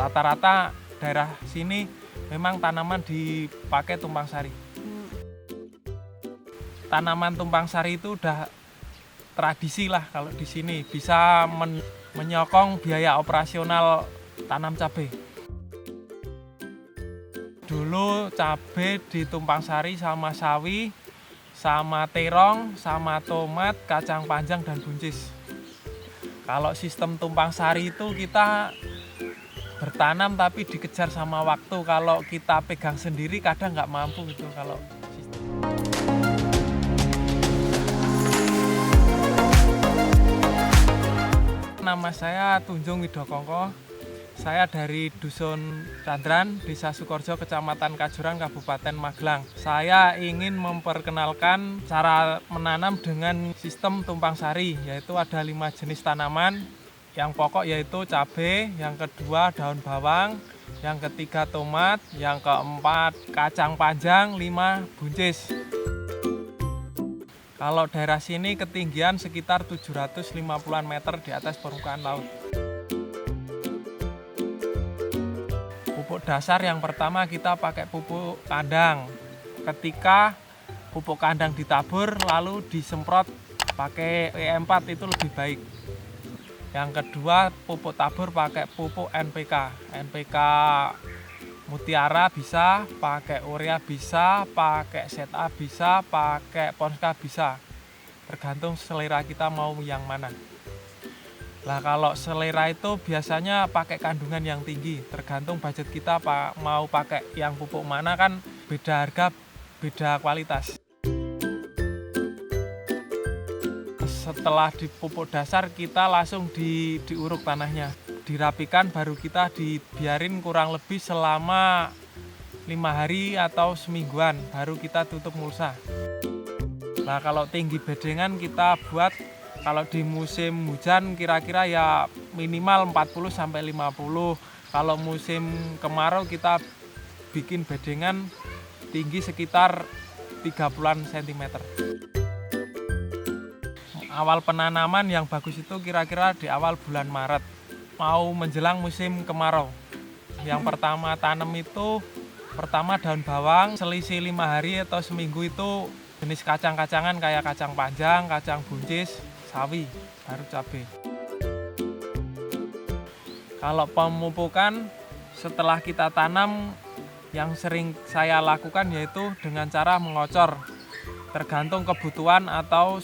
Rata-rata daerah sini memang tanaman dipakai tumpang sari. Tanaman tumpang sari itu udah tradisi lah kalau di sini, bisa menyokong biaya operasional tanam cabai. Dulu cabai di tumpang sari sama sawi, sama terong, sama tomat, kacang panjang dan buncis. Kalau sistem tumpang sari itu kita bertanam tapi dikejar sama waktu. Kalau kita pegang sendiri kadang nggak mampu gitu kalau sistem. Nama saya Tunjung Widokongko. Saya dari Dusun Candran, Desa Sukorjo, Kecamatan Kajuran, Kabupaten Magelang. Saya ingin memperkenalkan cara menanam dengan sistem tumpang sari, yaitu ada 5 jenis tanaman. Yang pokok yaitu cabai, yang kedua daun bawang, yang ketiga tomat, yang keempat kacang panjang, 5 buncis. Kalau daerah sini ketinggian sekitar 750-an meter di atas permukaan laut. Pupuk dasar yang pertama kita pakai pupuk kandang. Ketika pupuk kandang ditabur lalu disemprot pakai E4 itu lebih baik. Yang kedua pupuk tabur pakai pupuk NPK. NPK Mutiara bisa, pakai urea bisa, pakai ZA bisa, pakai Ponska bisa. Tergantung selera kita mau yang mana. Nah kalau selera itu biasanya pakai kandungan yang tinggi, tergantung budget kita mau pakai yang pupuk mana kan beda harga, beda kualitas. Setelah di pupuk dasar kita langsung diuruk tanahnya, dirapikan baru kita dibiarin kurang lebih selama 5 hari atau semingguan baru kita tutup mulsa. Nah kalau tinggi bedengan kita buat kalau di musim hujan kira-kira ya minimal 40-50. Kalau musim kemarau kita bikin bedengan tinggi sekitar 30-an cm. Awal penanaman yang bagus itu kira-kira di awal bulan Maret. Mau menjelang musim kemarau. Yang pertama tanam itu pertama daun bawang, selisih 5 hari atau seminggu itu jenis kacang-kacangan kayak kacang panjang, kacang buncis, sawi, baru cabai. Kalau pemupukan setelah kita tanam yang sering saya lakukan yaitu dengan cara mengocor. Tergantung kebutuhan atau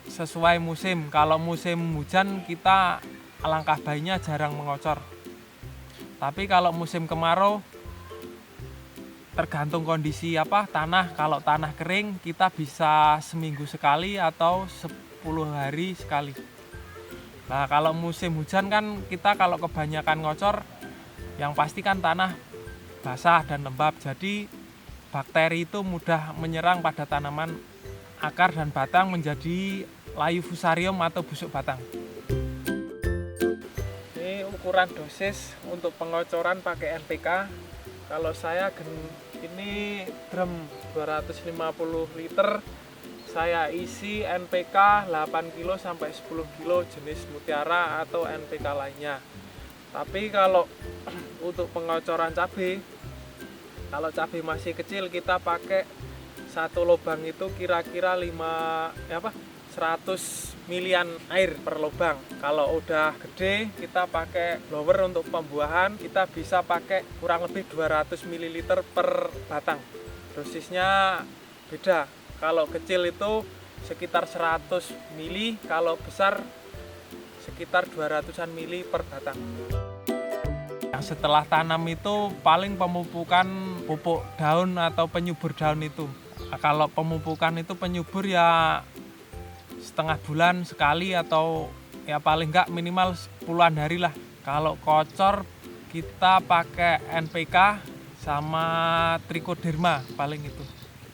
sesuai musim. Kalau musim hujan kita alangkah baiknya jarang mengocor. Tapi kalau musim kemarau tergantung kondisi tanah. Kalau tanah kering kita bisa seminggu sekali atau 10 hari sekali. Nah kalau musim hujan kan kita kalau kebanyakan ngocor yang pasti kan tanah basah dan lembab, jadi bakteri itu mudah menyerang pada tanaman, akar dan batang menjadi layu fusarium atau busuk batang. Ini ukuran dosis untuk pengocoran pakai NPK. Kalau saya ini drum 250 liter, saya isi NPK 8 kilo sampai 10 kilo jenis Mutiara atau NPK lainnya. Tapi kalau untuk pengocoran cabai, kalau cabai masih kecil kita pakai satu lubang itu kira-kira 100 milian air per lubang. Kalau udah gede kita pakai blower untuk pembuahan, kita bisa pakai kurang lebih 200 ml per batang. Dosisnya beda. Kalau kecil itu sekitar 100 mili, kalau besar sekitar 200-an mili per batang. Yang setelah tanam itu paling pemupukan pupuk daun atau penyubur daun itu. Nah, kalau pemupukan itu penyubur ya setengah bulan sekali atau ya paling enggak minimal puluhan hari lah. Kalau kocor kita pakai NPK sama Trichoderma paling itu.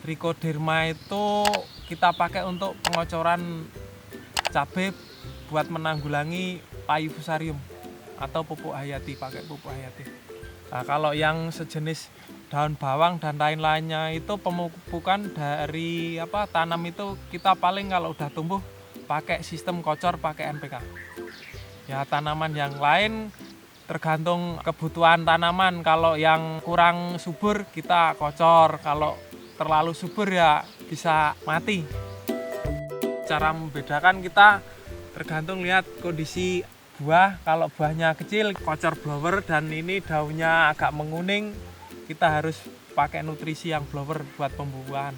Trichoderma itu kita pakai untuk pengocoran cabai buat menanggulangi layu fusarium atau pupuk hayati, pakai pupuk hayati. Nah, kalau yang sejenis daun bawang dan lain-lainnya itu pemupukan dari tanam itu kita paling kalau udah tumbuh pakai sistem kocor pakai NPK. Ya tanaman yang lain tergantung kebutuhan tanaman. Kalau yang kurang subur kita kocor, kalau terlalu subur ya bisa mati. Cara membedakan kita tergantung lihat kondisi buah. Kalau buahnya kecil kocor blower dan ini daunnya agak menguning, kita harus pakai nutrisi yang blower buat pembuahan.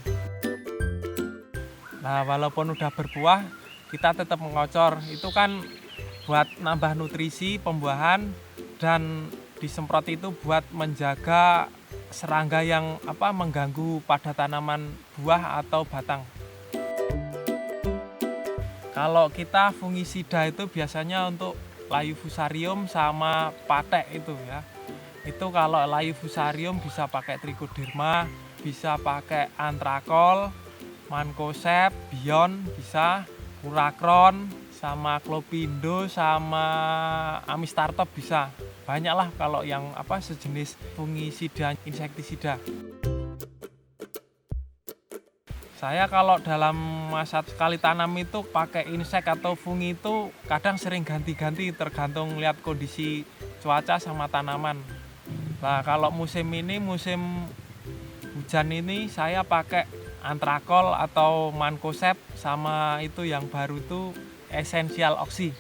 Nah, walaupun udah berbuah kita tetap mengocor, itu kan buat nambah nutrisi pembuahan dan disemprot itu buat menjaga serangga yang mengganggu pada tanaman buah atau batang. Kalau kita fungisida itu biasanya untuk layu fusarium sama patek itu ya. Itu kalau layu fusarium bisa pakai trichoderma, bisa pakai antrakol, mancozeb, bion bisa, uracron, sama klopindo, sama amistartop bisa. Banyak lah kalau yang sejenis fungisida, insektisida. Saya kalau dalam masa sekali tanam itu pakai insek atau fungi itu kadang sering ganti-ganti tergantung lihat kondisi cuaca sama tanaman. Nah, kalau musim ini, musim hujan ini saya pakai antrakol atau mancozeb sama itu yang baru itu Essential Oxy.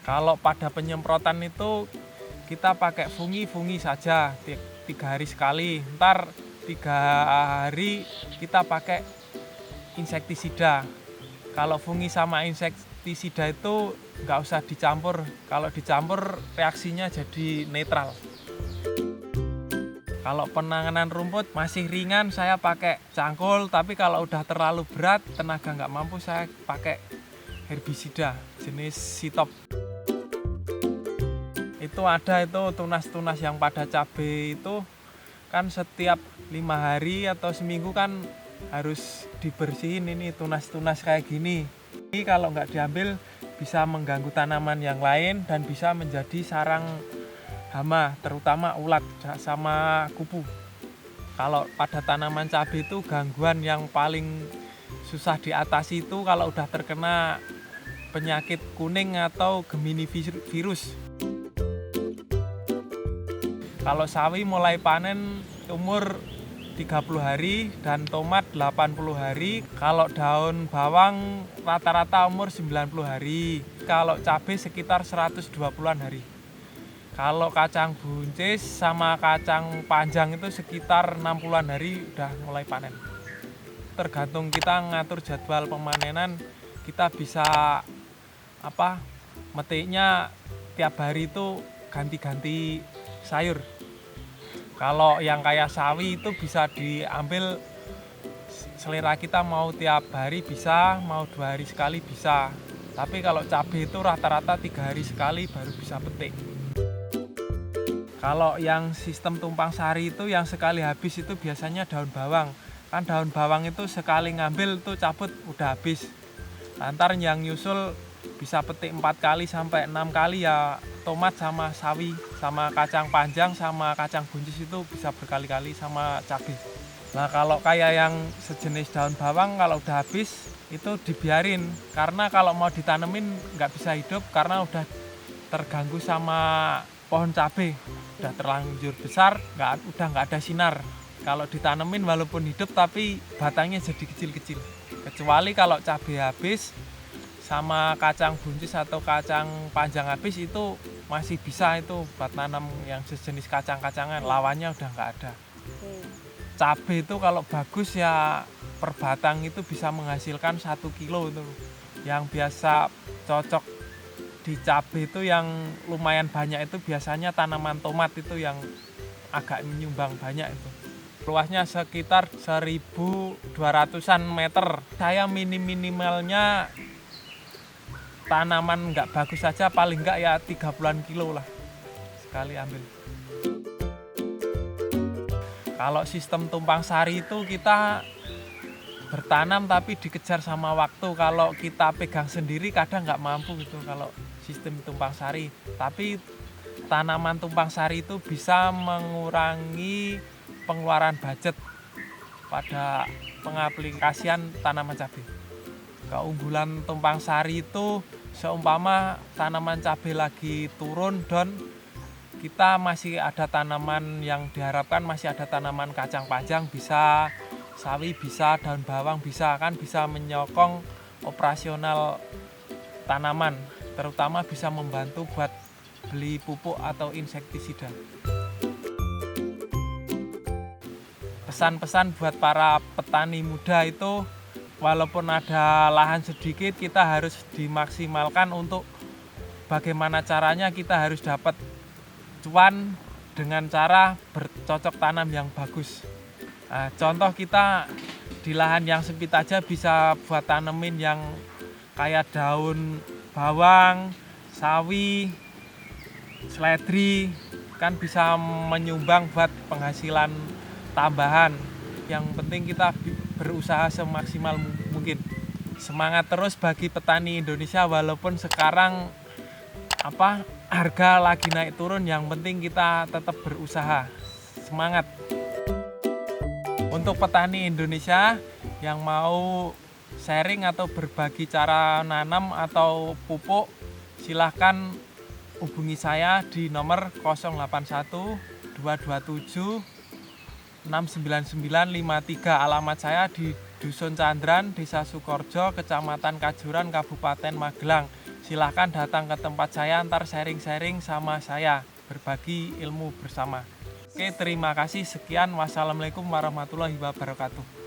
Kalau pada penyemprotan itu kita pakai fungi saja 3 hari sekali. Ntar 3 hari kita pakai insektisida. Kalau fungi sama insektisida itu nggak usah dicampur. Kalau dicampur reaksinya jadi netral. Kalau penanganan rumput masih ringan saya pakai cangkul, tapi kalau udah terlalu berat, tenaga nggak mampu, saya pakai herbisida jenis sitop. Itu ada itu tunas-tunas yang pada cabai itu kan setiap 5 hari atau seminggu kan harus dibersihin ini tunas-tunas kayak gini. Ini kalau nggak diambil bisa mengganggu tanaman yang lain dan bisa menjadi sarang hama, terutama ulat sama kupu. Kalau pada tanaman cabai itu gangguan yang paling susah diatasi itu kalau udah terkena penyakit kuning atau Gemini virus. Kalau sawi mulai panen umur 30 hari dan tomat 80 hari. Kalau daun bawang rata-rata umur 90 hari. Kalau cabai sekitar 120-an hari. Kalau kacang buncis sama kacang panjang itu sekitar 60-an hari udah mulai panen. Tergantung kita ngatur jadwal pemanenan, kita bisa metiknya tiap hari itu ganti-ganti sayur. Kalau yang kayak sawi itu bisa diambil selera kita, mau tiap hari bisa, mau 2 hari sekali bisa. Tapi kalau cabai itu rata-rata 3 hari sekali baru bisa petik. Kalau yang sistem tumpang sari itu yang sekali habis itu biasanya daun bawang. Kan daun bawang itu sekali ngambil tuh cabut udah habis. Antar yang nyusul bisa petik 4 kali sampai 6 kali ya, tomat sama sawi sama kacang panjang sama kacang buncis itu bisa berkali-kali sama cabai. Nah, kalau kayak yang sejenis daun bawang kalau udah habis itu dibiarin, karena kalau mau ditanemin nggak bisa hidup karena udah terganggu sama pohon cabai, udah terlanjur besar, udah nggak ada sinar. Kalau ditanemin walaupun hidup tapi batangnya jadi kecil-kecil. Kecuali kalau cabai habis sama kacang buncis atau kacang panjang habis itu masih bisa itu buat nanam yang sejenis kacang-kacangan, lawannya udah nggak ada. Cabai itu kalau bagus ya per batang itu bisa menghasilkan 1 kilo itu. Yang biasa cocok di cabai itu yang lumayan banyak itu biasanya tanaman tomat itu yang agak menyumbang banyak itu. Luasnya sekitar 1.200-an meter. Saya minimalnya tanaman nggak bagus saja paling nggak ya 30-an kilo lah sekali ambil. Kalau sistem tumpang sari itu kita bertanam tapi dikejar sama waktu. Kalau kita pegang sendiri kadang nggak mampu gitu kalau sistem tumpang sari. Tapi tanaman tumpang sari itu bisa mengurangi pengeluaran budget pada pengaplikasian tanaman cabai. Keunggulan tumpang sari itu seumpama tanaman cabai lagi turun dan kita masih ada tanaman yang diharapkan, masih ada tanaman kacang panjang, bisa sawi, bisa daun bawang, bisa menyokong operasional tanaman, terutama bisa membantu buat beli pupuk atau insektisida. Pesan-pesan buat para petani muda itu, walaupun ada lahan sedikit, kita harus dimaksimalkan untuk bagaimana caranya kita harus dapat cuan dengan cara bercocok tanam yang bagus. Nah, contoh kita di lahan yang sempit aja bisa buat tanemin yang kayak daun bawang, sawi, seledri, kan bisa menyumbang buat penghasilan tambahan. Yang penting kita berusaha semaksimal mungkin. Semangat terus bagi petani Indonesia, walaupun sekarang harga lagi naik turun, yang penting kita tetap berusaha. Semangat. Untuk petani Indonesia yang mau sharing atau berbagi cara nanam atau pupuk, silahkan hubungi saya di nomor 081 227 69953. Alamat saya di Dusun Candran, Desa Sukorjo, Kecamatan Kajuran, Kabupaten Magelang. Silahkan datang ke tempat saya, ntar sharing-sharing sama saya, berbagi ilmu bersama. Oke, terima kasih. Sekian. Wassalamualaikum warahmatullahi wabarakatuh.